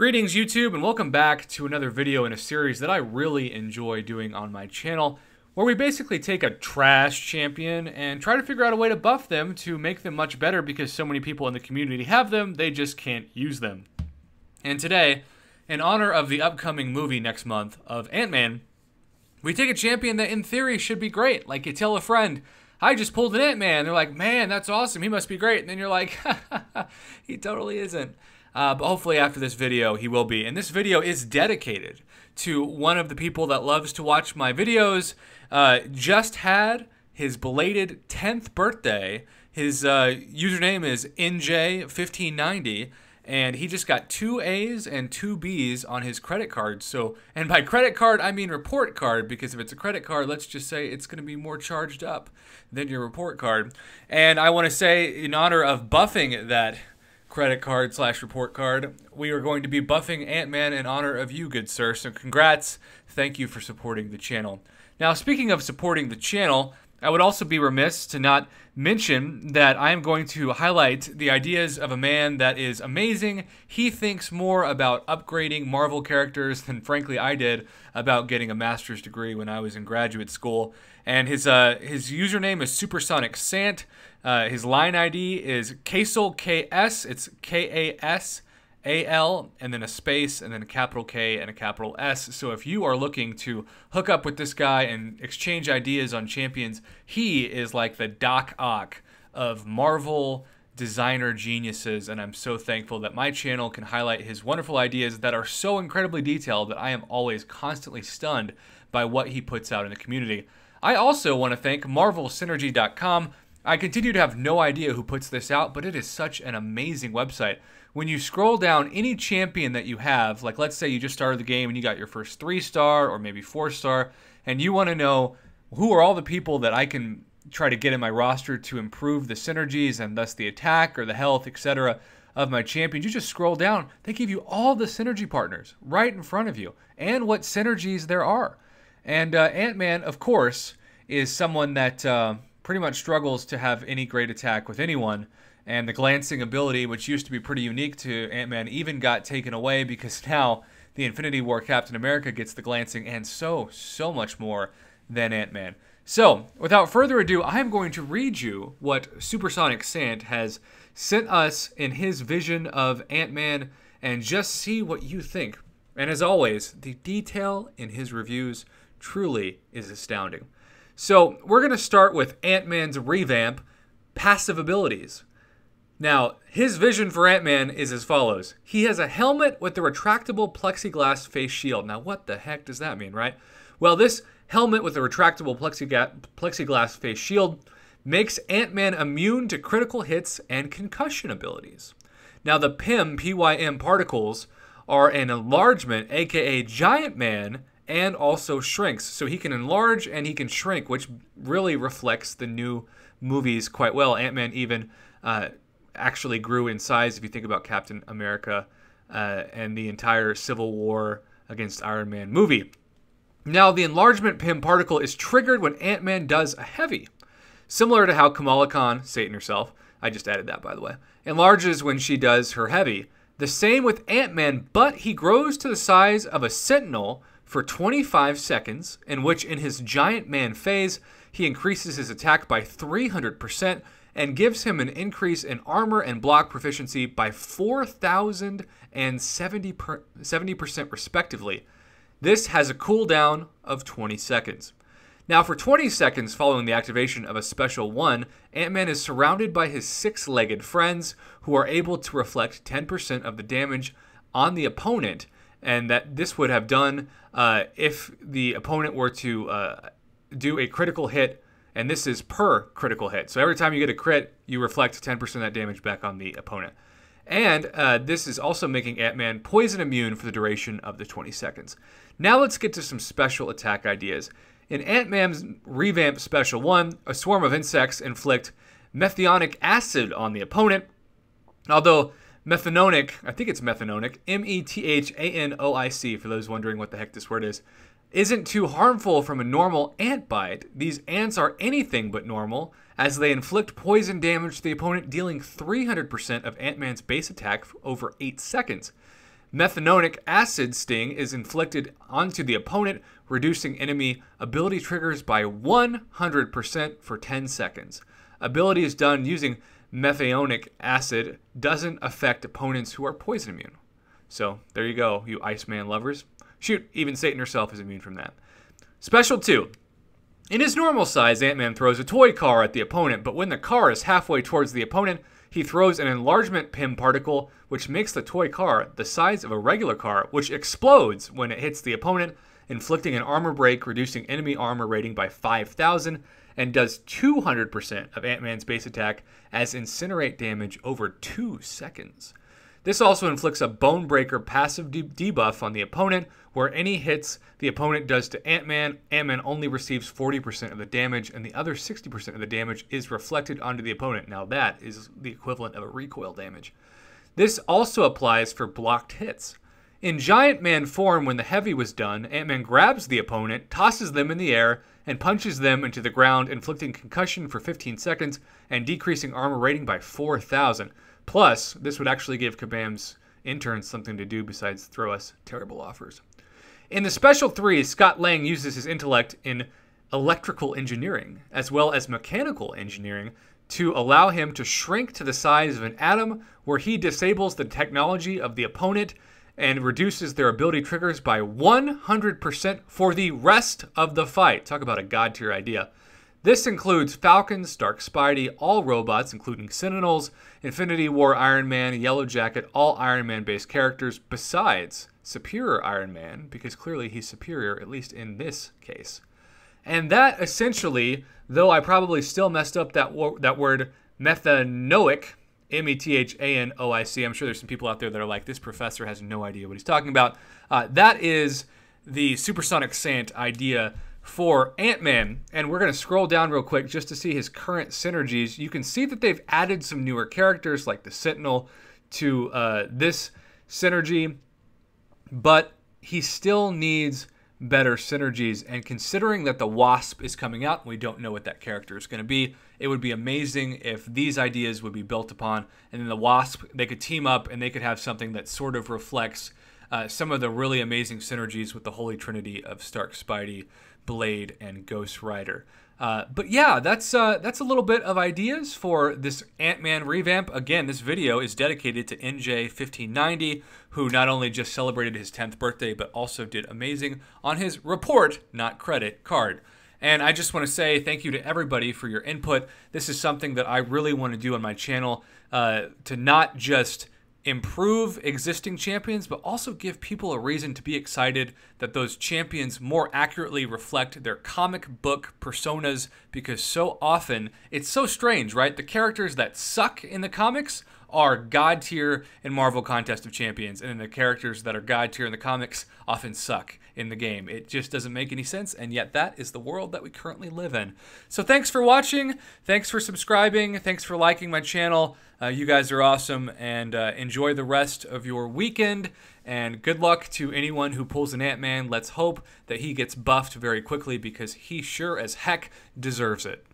Greetings YouTube and welcome back to another video in a series that I really enjoy doing on my channel, where we basically take a trash champion and try to figure out a way to buff them to make them much better because so many people in the community have them, they just can't use them. And today, in honor of the upcoming movie next month of Ant-Man, we take a champion that in theory should be great. Like you tell a friend, I just pulled an Ant-Man. They're like, man, that's awesome. He must be great. And then you're like, he totally isn't. But hopefully after this video, he will be. And this video is dedicated to one of the people that loves to watch my videos. Just had his belated 10th birthday. His username is NJ1590. And he just got 2 A's and 2 B's on his credit card. So, and by credit card, I mean report card, because if it's a credit card, let's just say it's going to be more charged up than your report card. And I want to say, in honor of buffing that credit card / report card, we are going to be buffing Ant-Man in honor of you, good sir. So congrats. Thank you for supporting the channel. Now, speaking of supporting the channel, I would also be remiss to not mention that I am going to highlight the ideas of a man that is amazing. He thinks more about upgrading Marvel characters than, frankly, I did about getting a master's degree when I was in graduate school. And his username is Supersonic Sant. His line ID is Kasal, KS. It's KASAL, and then a space, and then a capital K and a capital S. So if you are looking to hook up with this guy and exchange ideas on champions, he is like the Doc Ock of Marvel designer geniuses, and I'm so thankful that my channel can highlight his wonderful ideas that are so incredibly detailed that I am always constantly stunned by what he puts out in the community. I also want to thank MarvelSynergy.com. I continue to have no idea who puts this out, but it is such an amazing website. When you scroll down any champion that you have, like let's say you just started the game and you got your first 3-star or maybe 4-star, and you want to know who are all the people that I can try to get in my roster to improve the synergies and thus the attack or the health, etc. of my champions, you just scroll down. They give you all the synergy partners right in front of you and what synergies there are. And Ant-Man, of course, is someone that pretty much struggles to have any great attack with anyone. And the glancing ability, which used to be pretty unique to Ant-Man, even got taken away because now the Infinity War Captain America gets the glancing and so much more than Ant-Man. So, without further ado, I'm going to read you what Supersonic Sant has sent us in his vision of Ant-Man and just see what you think. And as always, the detail in his reviews truly is astounding. So, we're going to start with Ant-Man's revamp, passive abilities. Now, his vision for Ant-Man is as follows. He has a helmet with a retractable plexiglass face shield. Now, what the heck does that mean, right? Well, this helmet with a retractable plexiglass face shield makes Ant-Man immune to critical hits and concussion abilities. Now, the PYM particles are an enlargement, aka Giant Man, and also shrinks. So he can enlarge and he can shrink, which really reflects the new movies quite well. Ant-Man even actually grew in size if you think about Captain America and the entire Civil War against Iron Man movie. Now, the enlargement PIM particle is triggered when Ant-Man does a heavy. Similar to how Kamala Khan, Satan herself, I just added that by the way, enlarges when she does her heavy. The same with Ant-Man, but he grows to the size of a Sentinel for 25 seconds, in which in his Giant Man phase, he increases his attack by 300% and gives him an increase in armor and block proficiency by 4,000 and 70% respectively. This has a cooldown of 20 seconds. Now, for 20 seconds following the activation of a Special 1, Ant-Man is surrounded by his 6-legged friends who are able to reflect 10% of the damage on the opponent, and that this would have done if the opponent were to do a critical hit, and this is per critical hit. So every time you get a crit, you reflect 10% of that damage back on the opponent. And this is also making Ant-Man poison immune for the duration of the 20 seconds. Now let's get to some special attack ideas. In Ant-Man's revamp Special 1, a swarm of insects inflict methanoic acid on the opponent. Although methanonic, I think it's methanonic, METHANOIC, for those wondering what the heck this word is, isn't too harmful from a normal ant bite. These ants are anything but normal, as they inflict poison damage to the opponent, dealing 300% of Ant-Man's base attack for over 8 seconds. Methanoic acid sting is inflicted onto the opponent, reducing enemy ability triggers by 100% for 10 seconds. Ability is done using methanoic acid, doesn't affect opponents who are poison immune. So there you go, you Iceman lovers. Shoot, even Satan herself is immune from that. Special 2. In his normal size, Ant-Man throws a toy car at the opponent, but when the car is halfway towards the opponent, he throws an enlargement PIM particle, which makes the toy car the size of a regular car, which explodes when it hits the opponent, inflicting an armor break, reducing enemy armor rating by 5,000, and does 200% of Ant-Man's base attack as incinerate damage over 2 seconds. This also inflicts a Bone Breaker passive debuff on the opponent, where any hits the opponent does to Ant-Man, Ant-Man only receives 40% of the damage, and the other 60% of the damage is reflected onto the opponent. Now that is the equivalent of a recoil damage. This also applies for blocked hits. In Giant Man form, when the heavy was done, Ant-Man grabs the opponent, tosses them in the air, and punches them into the ground, inflicting concussion for 15 seconds and decreasing armor rating by 4,000. Plus, this would actually give Kabam's interns something to do besides throw us terrible offers. In the Special 3, Scott Lang uses his intellect in electrical engineering, as well as mechanical engineering, to allow him to shrink to the size of an atom, where he disables the technology of the opponent and reduces their ability triggers by 100% for the rest of the fight. Talk about a god-tier idea. This includes Falcon, Stark Spidey, all robots, including Sentinels, Infinity War Iron Man, Yellow Jacket, all Iron Man-based characters, besides Superior Iron Man, because clearly he's superior, at least in this case. And that essentially, though I probably still messed up that word methanoic, M-E-T-H-A-N-O-I-C. I'm sure there's some people out there that are like, this professor has no idea what he's talking about. That is the supersonic Sant idea for Ant-Man. And we're going to scroll down real quick just to see his current synergies. You can see that they've added some newer characters like the Sentinel to this synergy, but he still needs better synergies. And considering that the Wasp is coming out, we don't know what that character is going to be. It would be amazing if these ideas would be built upon, and then the Wasp, they could team up and they could have something that sort of reflects some of the really amazing synergies with the Holy Trinity of Stark, Spidey, Blade, and Ghost Rider. But yeah, that's a little bit of ideas for this Ant-Man revamp. Again, this video is dedicated to NJ1590, who not only just celebrated his 10th birthday, but also did amazing on his report, not credit, card. And I just want to say thank you to everybody for your input. This is something that I really want to do on my channel, to not just improve existing champions, but also give people a reason to be excited that those champions more accurately reflect their comic book personas, because so often, it's so strange, right? The characters that suck in the comics are god tier in Marvel Contest of Champions, and then the characters that are god tier in the comics often suck in the game. It just doesn't make any sense, and yet that is the world that we currently live in. So thanks for watching, thanks for subscribing, thanks for liking my channel. You guys are awesome, and enjoy the rest of your weekend, and good luck to anyone who pulls an Ant-Man. Let's hope that he gets buffed very quickly, because he sure as heck deserves it.